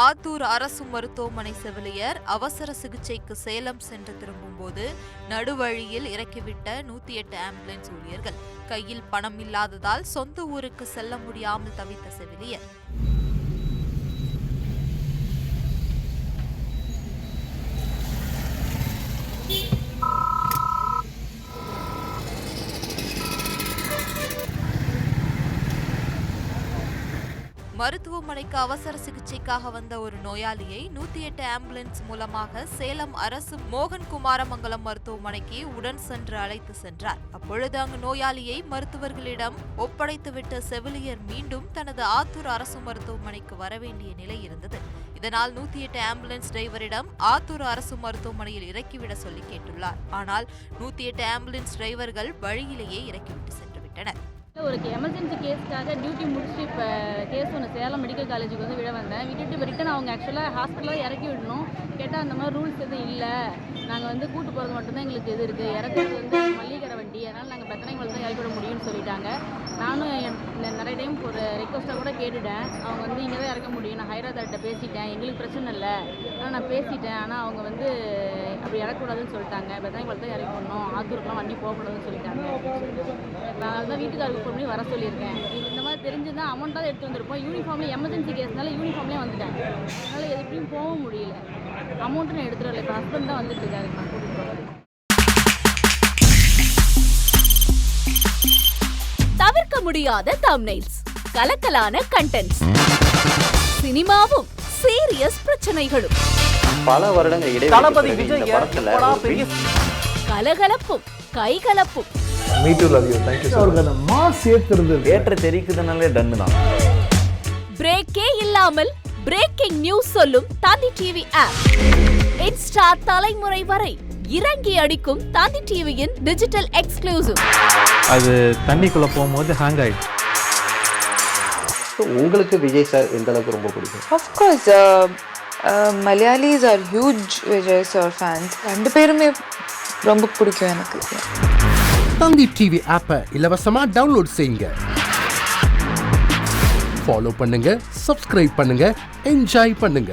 ஆத்தூர் அரசு மருத்துவமனை செவிலியர் அவசர சிகிச்சைக்கு சேலம் சென்று திரும்பும்போது நடுவழியில் இறக்கிவிட்ட 108 ஆம்புலன்ஸ் ஊழியர்கள். கையில் பணம் இல்லாததால் சொந்த ஊருக்கு செல்ல முடியாமல் தவித்த செவிலியர். மருத்துவமனைக்கு அவசர சிகிச்சைக்காக வந்த ஒரு நோயாளியை 108 ஆம்புலன்ஸ் மூலமாக சேலம் அரசு மோகன்குமாரமங்கலம் மருத்துவமனைக்கு உடன் சென்று அழைத்து சென்றார். அப்பொழுது அங்கு நோயாளியை மருத்துவர்களிடம் ஒப்படைத்துவிட்ட செவிலியர் மீண்டும் தனது ஆத்தூர் அரசு மருத்துவமனைக்கு வரவேண்டிய நிலை இருந்தது. இதனால் 108 ஆம்புலன்ஸ் டிரைவரிடம் ஆத்தூர் அரசு மருத்துவமனையில் இறக்கிவிட சொல்லி கேட்டுள்ளார். ஆனால் 108 ஆம்புலன்ஸ் டிரைவர்கள் வழியிலேயே இறக்கிவிட்டு சென்று விட்டனர். ஒரு எமர்ஜென்சி கேஸ்க்காக டியூட்டி முடிச்சுட்டு இப்போ கேஸ் ஒன்று சேலம் மெடிக்கல் காலேஜுக்கு வந்து விட வந்தேன். விட்டுட்டு இப்போ ரிட்டன் அவங்க ஆக்சுவலாக ஹாஸ்பிட்டலில் இறக்கி விடணும். கேட்டால் அந்த மாதிரி ரூல்ஸ் எதுவும் இல்லை, நாங்கள் வந்து கூட்டு போகிறது மட்டும்தான் எங்களுக்கு இது இருக்குது, இறக்குறது வந்து மல்லிகரை வண்டி, அதனால் நாங்கள் பெத்தனைங்களுக்கு தான் இறக்கி விட முடியும்னு சொல்லிட்டாங்க. நானும் நிறைய டைம் ஒரு ரெக்வஸ்ட்டாக கூட கேட்டுட்டேன். அவங்க வந்து இங்கே தான் இறக்க முடியும், நான் ஹைதராபாத்கிட்ட பேசிட்டேன், எங்களுக்கு பிரச்சனை இல்லை, ஆனால் நான் பேசிட்டேன், ஆனால் அவங்க வந்து அப்படி இறக்கக்கூடாதுன்னு சொல்லிட்டாங்க. பெத்தனைங்களுக்கு தான் இறக்கி விடணும், ஆத்தூருக்குலாம் வண்டி போகக்கூடாதுன்னு சொல்லிட்டாங்க. நான் தான் வீட்டுக்காரருக்கு ஃபோன் பண்ணி வர சொல்லியிருக்கேன். இந்த மாதிரி தெரிஞ்சுதான் அமௌண்ட்டாக எடுத்து வந்திருப்போம். யூனிஃபார்ம்லேயே எமர்ஜென்சி கேஸ்னால யூனிஃபார்ம்லேயே வந்துட்டேன். அதனால் எப்படியும் போகவும் முடியல. அமௌண்ட்டு நான் எடுத்துகிட்டு வரல. இப்போ ஹஸ்பண்ட் தான் வந்துட்டு இருக்காரு. நான் கூட்டிகிட்டு போகிறேன். தவிர்க்க முடியாத தம்ப்நெயில்ஸ், கலக்கலான கண்டென்ட்ஸ், சினிமாவும் சீரியஸ் பிரச்சனைகளும், பல வருடங்கள் தளபதி விஜய் கலகலப்பும் கைகலப்பும், ஏற்ற தெரிக்குதுனாலே டன்னு தான். பிரேக்கே இல்லாமல் பிரேக்கிங் நியூஸ் சொல்லும் தந்தி டிவி ஆப். இன்ஸ்டா தலைமுறை வரை இறங்கி அடிக்கும் தந்தி டிவியின் டிஜிட்டல் எக்ஸ்க்ளூசிவ். அது தண்ணிக்குள்ள போகும்போது ஹேங் ஆயிடுச்சு. உங்களுக்கு விஜய் சார் எந்த அளவுக்கு ரொம்ப பிடிக்கும்? Of course, Malayalis are huge Vijay sir fans. ரெண்டு பேருமே ரொம்ப பிடிக்கும் எனக்கு. தந்தி டிவி ஆப்பை இலவசமா டவுன்லோட் செய்யுங்க. ஃபாலோ பண்ணுங்க, சப்ஸ்கிரைப் பண்ணுங்க, என்ஜாய் பண்ணுங்க.